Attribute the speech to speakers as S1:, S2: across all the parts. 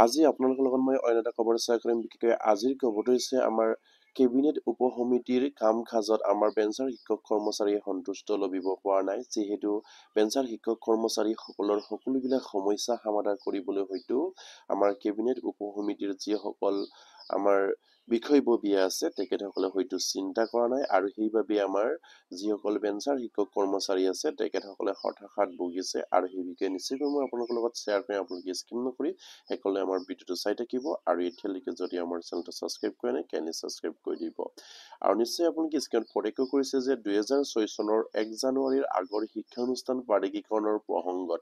S1: আজি আপোনালোকৰ লগত মই অন্য এটা খবৰ শ্বেয়াৰ কৰিম। বিশেষকৈ আজিৰ খবৰটো হৈছে আমাৰ কেবিনেট উপসমিতিৰ কাম কাজত আমাৰ বেঞ্চাৰ শিক্ষক কৰ্মচাৰীয়ে সন্তুষ্ট লভিব পৰা নাই, যিহেতু বেঞ্চাৰ শিক্ষক কৰ্মচাৰীসকলৰ সকলোবিলাক সমস্যা সমাধান কৰিবলৈ হয়তো আমাৰ কেবিনেট উপসমিতিৰ যিসকল আমাৰ বিষয়ববীয়া আছে তেখেতসকলে হয়তো চিন্তা কৰা নাই, আৰু সেইবাবে আমাৰ যিসকল বেঞ্চাৰ শিক্ষক কৰ্মচাৰী আছে তেখেতসকলে হতাশাত ভুগিছে। আৰু সেই বিষয়ে নিশ্চয়কৈ মই আপোনালোকৰ লগত শ্বেয়াৰ কৰিম। আপোনালোকে স্কিপ নকৰি সকলোৱে আমাৰ ভিডিঅ'টো চাই থাকিব, আৰু এতিয়ালৈকে যদি আমাৰ চেনেলটো ছাবস্ক্ৰাইব কৰে নাই কাইণ্ডলি ছাবস্ক্ৰাইব কৰি দিব। আৰু নিশ্চয় আপোনালোকে স্ক্ৰীনত প্ৰত্যক্ষ কৰিছে যে 2006 চনৰ 1 জানুৱাৰীৰ আগৰ শিক্ষানুষ্ঠান প্ৰাধিকৰণৰ প্ৰসংগত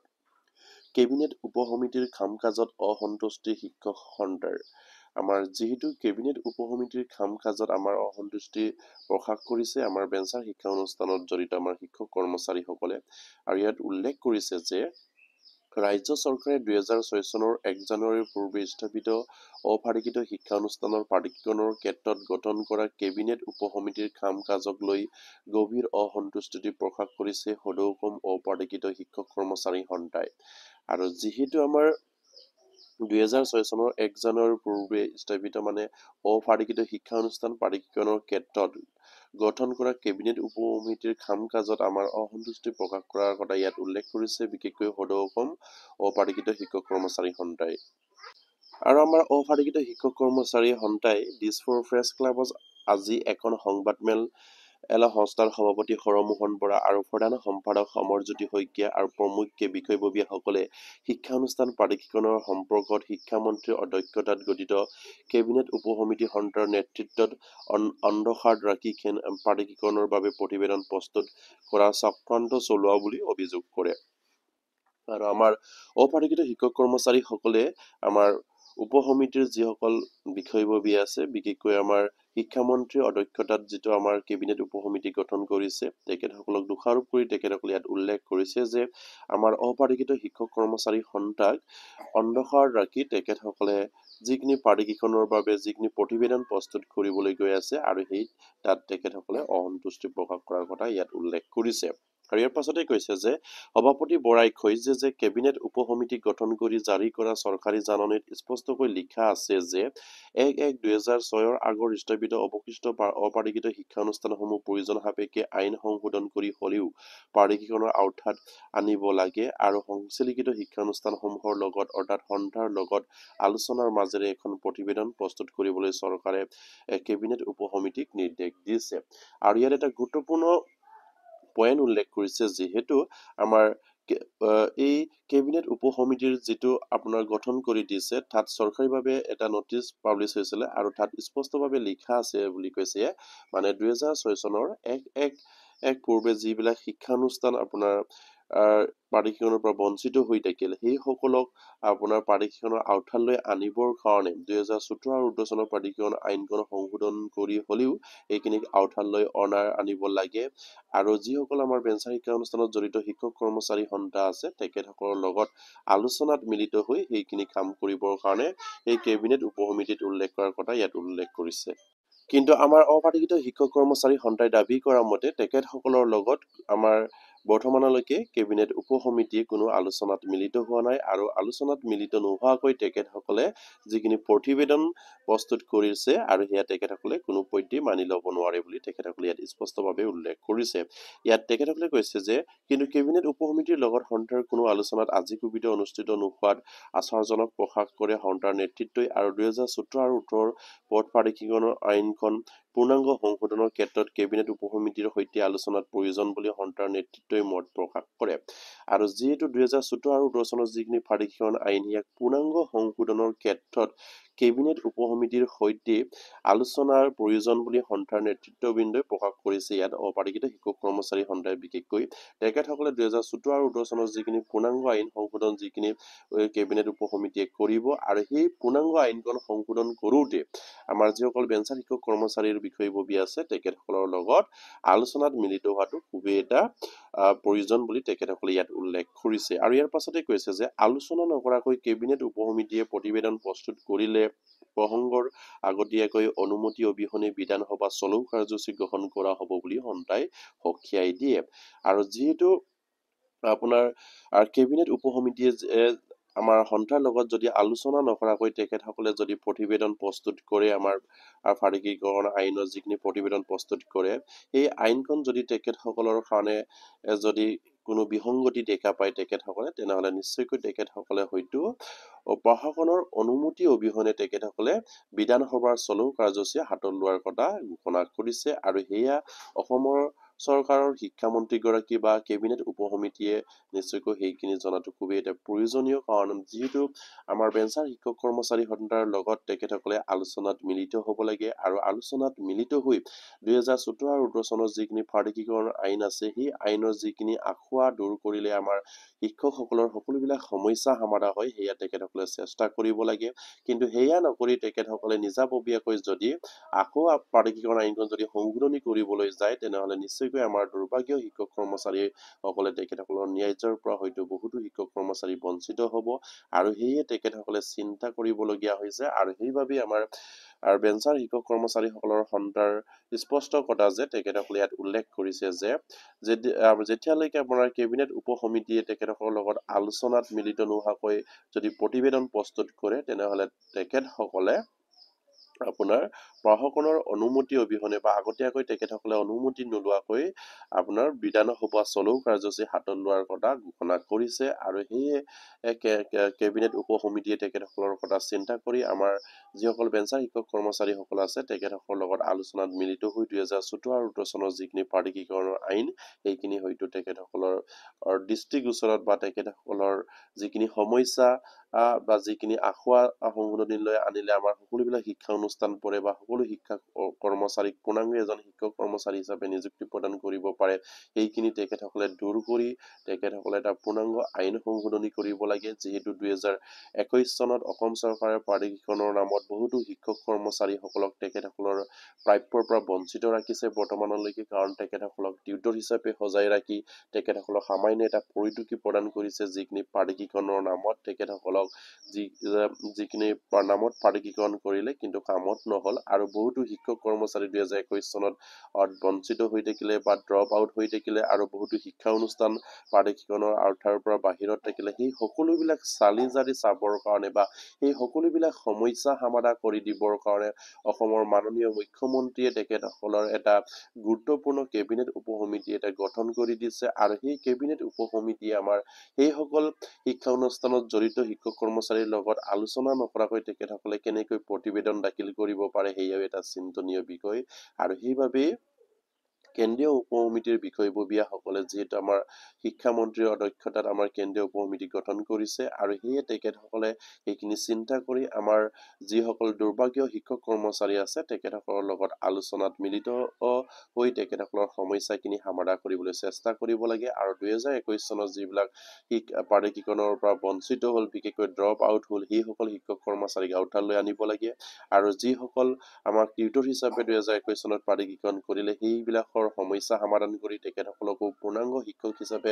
S1: কেবিনেট উপসমিতিৰ কাম কাজত অসন্তুষ্টি শিক্ষক সন্থাৰ। আমাৰ যিহেতু কেবিনেট উপসমিতিৰ কাম কাজত আমাৰ অসন্তুষ্টি প্ৰকাশ কৰিছে আমাৰ বেঞ্চাৰ শিক্ষা অনুষ্ঠানত জড়িত আমাৰ শিক্ষক কৰ্মচাৰীসকলে, আৰু ইয়াত উল্লেখ কৰিছে যে ৰাজ্য চৰকাৰে 2006 চনৰ 1 জানুৱাৰীৰ পূৰ্বে স্থাপিত অফাৰিকিত শিক্ষানুষ্ঠানৰ প্ৰাধিকৰণৰ ক্ষেত্ৰত গঠন কৰা কেবিনেট উপসমিতিৰ কাম কাজক লৈ গভীৰ অসন্তুষ্টি প্ৰকাশ কৰিছে সদৌ অসম অফাৰিকিত শিক্ষক কৰ্মচাৰী সন্থাই। আৰু যিহেতু আমাৰ 2006 চনৰ 1 জানুৱাৰীৰ পূৰ্বে স্থাপিত অফাৰিকিত শিক্ষানুষ্ঠান প্ৰাধিকৰণৰ ক্ষেত্ৰত গঠন কৰা কেবিনেট উপসমিতিৰ কাম কাজত আমাৰ অসন্তুষ্টি প্ৰকাশ কৰাৰ কথা ইয়াত উল্লেখ কৰিছে, বিশেষকৈ সদৌ অসম অফাৰিকিত শিক্ষক কৰ্মচাৰী সন্থাই। আৰু আমাৰ অফাৰিকিত শিক্ষক কৰ্মচাৰী সন্থাই দিছপুৰ প্ৰেছ ক্লাবত আজি এখন সংবাদমেল সংস্থাৰ সভাপতি হৰমোহন বৰা আৰু প্ৰধান সম্পাদক সমৰজ্যোতি শইকীয়া আৰু প্ৰমুখ বিষয়ববীয়াসকলে শিক্ষানুষ্ঠান প্ৰাধিকৰণৰ সম্পৰ্কত শিক্ষামন্ত্ৰীৰ অধ্যক্ষতাত গঠিত কেবিনেট উপসমিতি সন্থাৰ নেতৃত্বত অন্ধকাৰ ৰাখি প্ৰাধিকৰণৰ বাবে প্ৰতিবেদন প্ৰস্তুত কৰা চক্ৰান্ত চলোৱা বুলি অভিযোগ কৰে। আৰু আমাৰ অফাৰিকিত শিক্ষক কৰ্মচাৰীসকলে আমাৰ উপসমিতিৰ যিসকল বিষয়ববী আছে, বিশেষকৈ আমাৰ শিক্ষামন্ত্ৰীৰ অধ্যক্ষতাত যিটো আমাৰ কেবিনেট উপসমিতি গঠন কৰিছে তেখেতসকলক দোষাৰোপ কৰি তেখেতসকলে ইয়াত উল্লেখ কৰিছে যে আমাৰ অফাৰিকিত শিক্ষক কৰ্মচাৰী সন্থাক অন্ধকাৰ ৰাখি তেখেতসকলে যিখিনি প্ৰাধিকৰণৰ বাবে যিখিনি প্ৰতিবেদন প্ৰস্তুত কৰিবলৈ গৈ আছে, আৰু সেই তাত তেখেতসকলে অসন্তুষ্টি প্ৰকাশ কৰাৰ কথা ইয়াত উল্লেখ কৰিছে। আৰু ইয়াৰ পাছতে কৈছে যে সভাপতি বৰাই কৈছে যে কেবিনেট উপসমিতি গঠন কৰি জাৰি কৰা চৰকাৰী জাননীত স্পষ্টকৈ লিখা আছে যে 1-1-2006 আগৰ স্থাপিত অৱশিষ্ট অপাৰিকিত শিক্ষানুষ্ঠানসমূহ প্ৰয়োজন সাপেক্ষে আইন সংশোধন কৰি হলেও প্ৰাধিকৰণৰ আওতাত আনিব লাগে, আৰু সংশ্লিষ্ট শিক্ষানুষ্ঠানসমূহৰ লগত অৰ্থাৎ সন্থাৰ লগত আলোচনাৰ মাজেৰে এখন প্ৰতিবেদন প্ৰস্তুত কৰিবলৈ চৰকাৰে কেবিনেট উপসমিতিক নিৰ্দেশ দিছে। আৰু ইয়াত এটা গুৰুত্বপূৰ্ণ পইণ্ট উল্লেখ কৰিছে, যিহেতু আমাৰ এই কেবিনেট উপসমিতিৰ যিটো আপোনাৰ গঠন কৰি দিছে তাত চৰকাৰীভাৱে এটা নটিচ পাব্লিছ হৈছিলে, আৰু তাত স্পষ্টভাৱে লিখা আছে বুলি কৈছে 2006 চনৰ 1-1 পূৰ্বে যিবিলাক শিক্ষানুষ্ঠান আপোনাৰ প্ৰাধিকৰণৰ পৰা বঞ্চিত হৈ থাকিল সেইসকলক আপোনাৰ প্ৰাধিকৰণৰ আওতালৈ আনিবৰ কাৰণে 2017 আৰু 2018 চনৰ প্ৰাধিকৰণ আইনখন সংশোধন কৰি হলেও এইখিনিক আওতালৈ আনিব লাগে, আৰু যিসকল আমাৰ বেঞ্চাৰ শিক্ষা অনুষ্ঠানত জড়িত শিক্ষক কৰ্মচাৰী সন্থা আছে তেখেতসকলৰ লগত আলোচনাত মিলিত হৈ সেইখিনি কাম কৰিবৰ কাৰণে এই কেবিনেট উপসমিতিত উল্লেখ কৰাৰ কথা ইয়াত উল্লেখ কৰিছে। কিন্তু আমাৰ অপাৰিকিত শিক্ষক কৰ্মচাৰী সন্থাই দাবী কৰা মতে তেখেতসকলৰ লগত আমাৰ বৰ্তমানলৈকে কেবিনেট উপসমিতিয়ে কোনো আলোচনাত মিলিত হোৱা নাই, আৰু আলোচনাত মিলিত নোহোৱাকৈ তেখেতসকলে যিখিনি প্ৰতিবেদন প্ৰস্তুত কৰিছে আৰু সেয়া তেখেতসকলে কোনো পধ্যে মানি ল'ব নোৱাৰে বুলি তেখেতসকলে ইয়াত স্পষ্টভাৱে উল্লেখ কৰিছে। ইয়াত তেখেতসকলে কৈছে যে কিন্তু কেবিনেট উপসমিতিৰ লগত সন্থাৰ কোনো আলোচনাত আজি কবিতা অনুষ্ঠিত নোহোৱাত আশ্চৰ্যজনক প্ৰকাশ কৰে সন্থাৰ নেতৃত্বই, আৰু 2017 আৰু 2018 পথ প্ৰাধিকৰণৰ আইনখন পূৰ্ণাংগ সংশোধনৰ ক্ষেত্ৰত কেবিনেট উপসমিতিৰ সৈতে আলোচনাত প্ৰয়োজন বুলি সন্থাৰ নেতৃত্বই মত প্ৰকাশ কৰে। আৰু যিহেতু 2017 আৰু 2018 চনৰ যিখিনি প্ৰাধিকৰণ আইন ইয়াক পূৰ্ণাংগ সংশোধনৰ ক্ষেত্ৰত কেবিনেট উপসমিতিৰ সৈতে আলোচনাৰ প্ৰয়োজন বুলি সন্থাৰ নেতৃত্ববৃন্দই প্ৰকাশ কৰিছে। ইয়াত অপাৰিকিত শিক্ষক কৰ্মচাৰী সন্থাই বিশেষকৈ তেখেতসকলে 2017 আৰু 2018 চনৰ যিখিনি পূৰ্ণাংগ আইন সংশোধন যিখিনি কেবিনেট উপসমিতিয়ে কৰিব, আৰু সেই পূৰ্ণাংগ আইনখন সংশোধন কৰোঁতে আমাৰ যিসকল বেঞ্চাৰ শিক্ষক কৰ্মচাৰীৰ বিষয়ববী আছে তেখেতসকলৰ লগত আলোচনাত মিলিত হোৱাটো খুবেই এটা প্ৰয়োজন বুলি তেখেতসকলে ইয়াত উল্লেখ কৰিছে। আৰু ইয়াৰ পাছতে কৈছে যে আলোচনা নকৰাকৈ কেবিনেট উপসমিতিয়ে প্ৰতিবেদন প্ৰস্তুত কৰিলে প্ৰসংগৰ আগতীয়াকৈ অনুমতি অবিহনে বিধানসভা চলৌ কাৰ্যসূচী গ্ৰহণ কৰা হ'ব বুলি সন্থাই সকীয়াই দিয়ে। আৰু যিহেতু আপোনাৰ কেবিনেট উপসমিতিয়ে আমাৰ সন্থাৰ লগত যদি আলোচনা নকৰাকৈ তেখেতসকলে যদি প্ৰতিবেদন প্ৰস্তুত কৰে, আমাৰ ফাৰিকীকৰণ আইনৰ যিখিনি প্ৰতিবেদন প্ৰস্তুত কৰে, সেই আইনখন যদি তেখেতসকলৰ কাৰণে যদি কোনো বিসংগতি দেখা পায় তেখেতসকলে, তেনেহ'লে নিশ্চয়কৈ তেখেতসকলে হয়তো প্ৰশাসনৰ অনুমতি অবিহনে তেখেতসকলে বিধানসভাৰ চলৌ কাৰ্যসূচী হাতত লোৱাৰ কথা ঘোষণা কৰিছে। আৰু সেয়া অসমৰ চৰকাৰৰ শিক্ষামন্ত্ৰীগৰাকী বা কেবিনেট উপসমিতিয়ে নিশ্চয়কৈ সেইখিনি জনাটো খুবেই এটা প্ৰয়োজনীয়, কাৰণ যিহেতু আমাৰ বেঞ্চাৰ শিক্ষক কৰ্মচাৰী সন্থাৰ লগত তেখেতসকলে আলোচনাত মিলিত হ'ব লাগে, আৰু আলোচনাত মিলিত হৈ 2014 আৰু 2018 চনৰ যিখিনি ফাৰিকীকৰণ আইন আছে, সেই আইনৰ যিখিনি আখুৱা দূৰ কৰিলে আমাৰ শিক্ষকসকলৰ সকলোবিলাক সমস্যা সমাধান হয়, সেয়া তেখেতসকলে চেষ্টা কৰিব লাগে। কিন্তু সেয়া নকৰি তেখেতসকলে নিজাববীয়াকৈ যদি আকৌ ফাৰিকীকৰণ আইনখন যদি সংশোধনী কৰিবলৈ যায়, তেনেহ'লে নিশ্চয়কৈ আমাৰ দুৰ্ভাগ্য শিক্ষক কৰ্মচাৰীসকলে তেখেতসকলৰ ন্যায্যৰ পৰা হয়তো বহুতো শিক্ষক কৰ্মচাৰী বঞ্চিত হ'ব, আৰু সেয়ে তেখেতসকলে চিন্তা কৰিবলগীয়া হৈছে। আৰু সেইবাবে আমাৰ বেঞ্চাৰ শিক্ষক কৰ্মচাৰীসকলৰ সন্থাৰ স্পষ্ট কথা যে তেখেতসকলে ইয়াত উল্লেখ কৰিছে যে যেতিয়ালৈকে আপোনাৰ কেবিনেট উপসমিতিয়ে তেখেতসকলৰ লগত আলোচনাত মিলিত নোহোৱাকৈ যদি প্ৰতিবেদন প্ৰস্তুত কৰে, তেনেহ'লে তেখেতসকলে আপোনাৰ প্ৰশাসনৰ অনুমতি অবিহনে বা আগতীয়াকৈ তেখেতসকলে অনুমতি নোলোৱাকৈ আপোনাৰ বিধানসভা চলৌ কাৰ্যসূচী হাতত লোৱাৰ কথা ঘোষণা কৰিছে। আৰু সেয়ে কেবিনেট উপসমিতিয়ে তেখেতসকলৰ কথা চিন্তা কৰি আমাৰ যিসকল বেঞ্চাৰ শিক্ষক কৰ্মচাৰীসকল আছে তেখেতসকলৰ লগত আলোচনাত মিলিত হৈ 2014 আৰু 2018 চনৰ যিখিনি ফাৰিকীকৰণৰ আইন, সেইখিনি হয়তো তেখেতসকলৰ দৃষ্টিগোচৰত বা তেখেতসকলৰ যিখিনি সমস্যা বা যিখিনি আখুৱা সংশোধনীলৈ আনিলে আমাৰ সকলোবিলাক শিক্ষা অনুষ্ঠান পৰে বা সকলো শিক্ষা কৰ্মচাৰীক পূৰ্ণাংগ এজন শিক্ষক কৰ্মচাৰী হিচাপে নিযুক্তি প্ৰদান কৰিব পাৰে, সেইখিনি তেখেতসকলে দূৰ কৰি তেখেতসকলে এটা পূৰ্ণাংগ আইন সংশোধনী কৰিব লাগে। যিহেতু 2021 চনত অসম চৰকাৰে ফাৰিকীকৰণৰ নামত বহুতো শিক্ষক কৰ্মচাৰীসকলক তেখেতসকলৰ প্ৰাপ্যৰ পৰা বঞ্চিত ৰাখিছে বৰ্তমানলৈকে, কাৰণ তেখেতসকলক টিউটৰ হিচাপে সজাই ৰাখি তেখেতসকলক সামান্য এটা পৰিটোকি প্ৰদান কৰিছে, যিখিনি ফাৰিকীকৰণৰ নামত তেখেতসকলক যিখিনি নামত ফাৰিকীকৰণ কৰিলে কিন্তু কামত নহ'ল। আৰু বহুতো শিক্ষক কৰ্মচাৰী 2021 চনত বঞ্চিত হৈ থাকিলে বা ড্ৰপ আউট হৈ থাকিলে, আৰু বহুতো শিক্ষা অনুষ্ঠান ফাৰিকীকৰণৰ আওতাৰ পৰা বাহিৰত থাকিলে। সেই সকলোবিলাক চালি জাৰি চাবৰ কাৰণে বা সেই সকলোবিলাক সমস্যা সমাধান কৰি দিবৰ কাৰণে অসমৰ মাননীয় মুখ্যমন্ত্ৰীয়ে তেখেতসকলৰ এটা গুৰুত্বপূৰ্ণ কেবিনেট উপসমিতি এটা গঠন কৰি দিছে। আৰু সেই কেবিনেট উপসমিতিয়ে আমাৰ সেইসকল শিক্ষা অনুষ্ঠানত জড়িত শিক্ষক কৰ্মচাৰীৰ লগত আলোচনা নকৰাকৈ তেখেতসকলে কেনেকৈ প্ৰতিবেদন দাখিল কৰিব পাৰে, সেয়াও এটা চিন্তনীয় বিষয়। আৰু সেইবাবেই কেন্দ্ৰীয় উপসমিতিৰ বিষয়ববীয়াসকলে যিহেতু আমাৰ শিক্ষামন্ত্ৰীৰ অধ্যক্ষতাত আমাৰ কেন্দ্ৰীয় উপসমিতি গঠন কৰিছে, আৰু সেয়ে তেখেতসকলে সেইখিনি চিন্তা কৰি আমাৰ যিসকল দুৰ্ভাগ্য শিক্ষক কৰ্মচাৰী আছে তেখেতসকলৰ লগত আলোচনাত মিলিত হৈ তেখেতসকলৰ সমস্যাখিনি সমাধান কৰিবলৈ চেষ্টা কৰিব লাগে। আৰু 2021 চনত যিবিলাক ফাৰিকীকৰণৰ পৰা বঞ্চিত হ'ল, বিশেষকৈ ড্ৰপ আউট হ'ল, সেইসকল শিক্ষক কৰ্মচাৰীক আওতালৈ আনিব লাগে। আৰু যিসকল আমাক টিউটৰ হিচাপে 2021 চনত ফাৰিকীকৰণ কৰিলে, সেইবিলাকৰ সমস্যা সমাধান কৰি তেখেতসকলকো পূৰ্ণাংগ শিক্ষক হিচাপে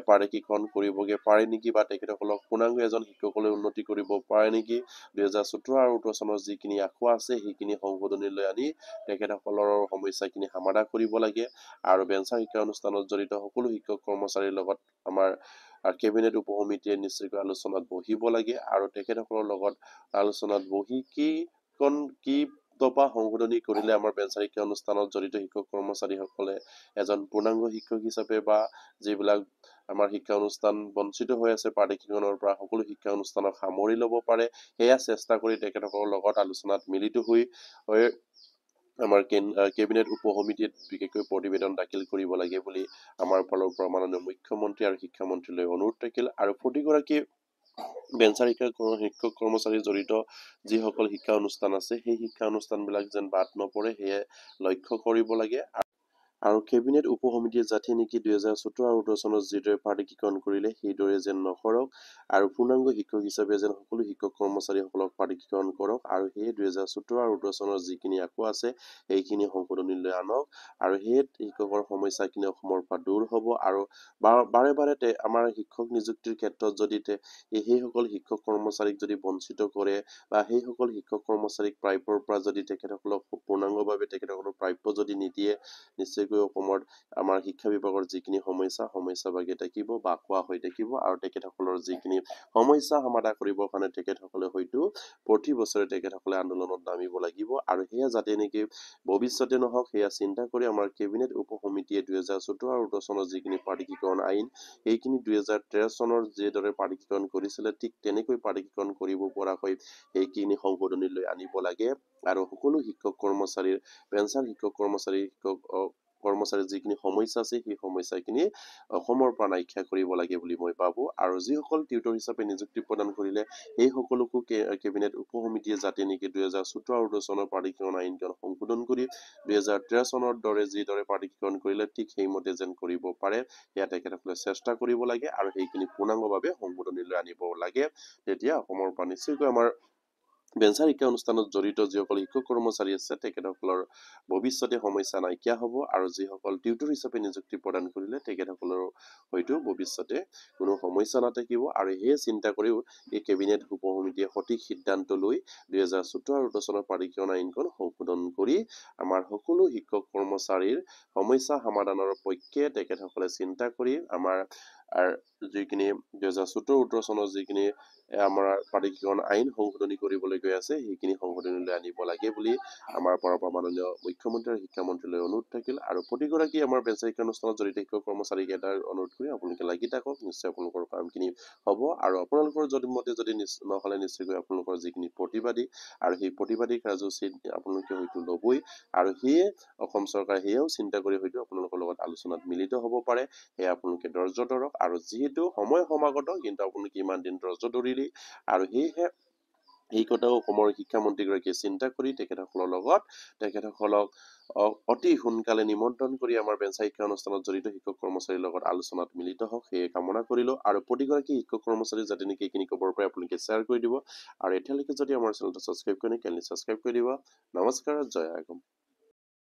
S1: ফাৰিকীকৰণ কৰিবগে পাৰে নেকি, বা তেখেতসকলক পূৰ্ণাংগ এজন শিক্ষকলৈ উন্নতি কৰিব পাৰে নেকি, 2017 আৰু 2018 চনৰ যিখিনি আখুৱা আছে সেইখিনি সংশোধনীলৈ আনি তেখেতসকলৰ সমস্যাখিনি সমাধান কৰিব লাগে। আৰু বেঞ্চাৰ শিক্ষা অনুষ্ঠানত জড়িত সকলো শিক্ষক কৰ্মচাৰীৰ লগত আমাৰ কেবিনেট উপসমিতিয়ে নিশ্চয়কৈ আলোচনাত বহিব লাগে, আৰু তেখেতসকলৰ লগত আলোচনাত বহি কি দফা সংশোধনী কৰিলে আমাৰ বেঞ্চাৰ শিক্ষা অনুষ্ঠানত জড়িত শিক্ষক কৰ্মচাৰীসকলে এজন পূৰ্ণাংগ শিক্ষক হিচাপে বা যিবিলাক আমাৰ শিক্ষা অনুষ্ঠান বঞ্চিত হৈ আছে ফাৰিকীকৰণৰ পৰা, সকলো শিক্ষা অনুষ্ঠানক সামৰি ল'ব পাৰে, সেয়া চেষ্টা কৰি তেখেতসকলৰ লগত আলোচনাত মিলিত হৈ আমাৰ কেবিনেট উপসমিতিত বিশেষকৈ প্ৰতিবেদন দাখিল কৰিব লাগে বুলি আমাৰ ফালৰ পৰা মাননীয় মুখ্যমন্ত্ৰী আৰু শিক্ষামন্ত্ৰীলৈ অনুৰোধ থাকিল। আৰু প্ৰতিগৰাকী বেঞ্চাৰ শিক্ষক কৰ্মচাৰী জড়িত যিসকল শিক্ষা অনুষ্ঠান আছে, সেই শিক্ষা অনুষ্ঠানবিলাক যেন বাদ নপৰে সেয়ে লক্ষ্য কৰিব লাগে। আৰু কেবিনেট উপসমিতিয়ে যাতে নেকি 2017 আৰু 2018 চনত যিদৰে ফাৰিকীকৰণ কৰিলে সেইদৰে যেন নকৰক, আৰু পূৰ্ণাংগ শিক্ষক হিচাপে যেন সকলো শিক্ষক কৰ্মচাৰীসকলক ফাৰিকীকৰণ কৰক, আৰু সেই 2017 আৰু 2018 চনৰ যিখিনি আখুৱা আছে সেইখিনি সংশোধনীলৈ আনক, আৰু সেই শিক্ষকৰ সমস্যাখিনি অসমৰ পৰা দূৰ হ'ব। আৰু বাৰে বাৰে আমাৰ শিক্ষক নিযুক্তিৰ ক্ষেত্ৰত যদি সেইসকল শিক্ষক কৰ্মচাৰীক যদি বঞ্চিত কৰে, বা সেইসকল শিক্ষক কৰ্মচাৰীক প্ৰাপ্যৰ পৰা যদি তেখেতসকলক পূৰ্ণাংগভাৱে তেখেতসকলক প্ৰাপ্য যদি নিদিয়ে, নিশ্চয়কৈ নিশ্চয়কৈ অসমৰ আমাৰ শিক্ষা বিভাগৰ যিখিনি সমস্যা বাগি থাকিব বা কোৱা হৈ থাকিব আৰু তেখেতসকলৰ যিখিনি সমস্যা সমাধান কৰিবৰ কাৰণে তেখেতসকলে হয়তো প্ৰতি বছৰে তেখেতসকলে আন্দোলনত নামিব লাগিব আৰু সেয়া যাতে নেকি ভৱিষ্যতে নহওক সেয়া চিন্তা কৰি আমাৰ কেবিনেট উপ সমিতিয়ে 2014 আৰু 2014 চনৰ যিখিনি পাৰ্টিকৰণ আইন এইখিনি 2013 চনৰ যিদৰে পাৰ্টিকৰণ কৰিছিলে ঠিক তেনেকৈ পাৰ্টিকৰণ কৰিব পৰাকৈ এইখিনি সংশোধনী লৈ আনিব লাগে আৰু সকলো শিক্ষক কৰ্মচাৰীৰ পেঞ্চাৰ শিক্ষক কৰ্মচাৰীৰ যিখিনি সমস্যা আছে সেই সমস্যাখিনি অসমৰ পৰা নাইকিয়া কৰিব লাগে বুলি মই ভাবো আৰু যিসকল টিউটৰ হিচাপে নিযুক্তি প্ৰদান কৰিলে এই সকলোকো কেবিনেট উপ সমিতিয়ে যাতে নেকি 2014 আৰু 2014 চনৰ পাৰ্টিকৰণ আইনখন সংশোধন কৰি 2013 চনৰ দৰে যিদৰে পাৰ্টিকৰণ কৰিলে ঠিক সেইমতে যেন কৰিব পাৰে সেয়া তেখেতসকলে চেষ্টা কৰিব লাগে আৰু সেইখিনি পূৰ্ণাংগভাৱে সংশোধনীলৈ আনিব লাগে তেতিয়া অসমৰ পৰা নিশ্চয়কৈ আমাৰ বেঞ্চাৰ শিক্ষা অনুষ্ঠানত জড়িত যিসকল শিক্ষক কৰ্মচাৰী আছে তেখেতসকলৰ ভৱিষ্যতে সমস্যা নাইকিয়া হ'ব আৰু যিসকল টিউটৰ হিচাপে নিযুক্তি প্ৰদান কৰিলে তেখেতসকলৰ হয়তো ভৱিষ্যতে কোনো সমস্যা নাথাকিব আৰু সেই চিন্তা কৰিও এই কেবিনেট উপ সমিতিয়ে সঠিক সিদ্ধান্ত লৈ 2014 আৰু 2014 চনৰ পাৰ্টিকৰণ আইনখন সংশোধন কৰি আমাৰ সকলো শিক্ষক কৰ্মচাৰীৰ সমস্যা সমাধানৰ পক্ষে তেখেতসকলে চিন্তা কৰি আমাৰ যিখিনি 2014-18 চনৰ যিখিনি আমাৰ পাৰ্টিকৰণ আইন সংশোধনী কৰিবলৈ গৈ আছে সেইখিনি সংশোধনীলৈ আনিব লাগে বুলি আমাৰ পৰা মাননীয় মুখ্যমন্ত্ৰী আৰু শিক্ষামন্ত্ৰীলৈ অনুৰোধ থাকিল আৰু প্ৰতিগৰাকী আমাৰ বেঞ্চাৰ শিক্ষা অনুষ্ঠানত জড়িত শিক্ষক কৰ্মচাৰীক এটা অনুৰোধ কৰি আপোনালোকে লাগি থাকক নিশ্চয় আপোনালোকৰ কামখিনি হ'ব আৰু আপোনালোকৰ যদি নহ'লে নিশ্চয়কৈ আপোনালোকৰ যিখিনি প্ৰতিবাদী আৰু সেই প্ৰতিবাদী কাৰ্যসূচী আপোনালোকে হয়তো ল'বই আৰু সেয়ে অসম চৰকাৰে সেয়াও চিন্তা কৰি হয়তো আপোনালোকৰ লগত আলোচনাত মিলিত হ'ব পাৰে সেয়া আপোনালোকে ধৈৰ্য ধৰক আৰু যিহেতু সময় সমাগত কিন্তু আপোনালোকে ইমান দিন ধৈৰ্য ধৰিলে আৰু সেয়েহে এই কথাও অসমৰ শিক্ষামন্ত্ৰীগৰাকীয়ে চিন্তা কৰি তেখেতসকলক অতি সোনকালে নিমন্ত্ৰণ কৰি আমাৰ বেঞ্চাৰ শিক্ষা অনুষ্ঠানত জড়িত শিক্ষক কৰ্মচাৰীৰ লগত আলোচনাত মিলিত হওক সেয়ে কামনা কৰিলো আৰু প্ৰতিগৰাকী শিক্ষক কৰ্মচাৰী যাতে নেকি এইখিনি খবৰ পাই আপোনালোকে শ্বেয়াৰ কৰি দিব আৰু এতিয়ালৈকে যদি আমাৰ চেনেলটো ছাবস্ক্ৰাইব কৰে কেনেকৈ ছাবস্ক্ৰাইব কৰি দিব নমস্কাৰ জয় আগম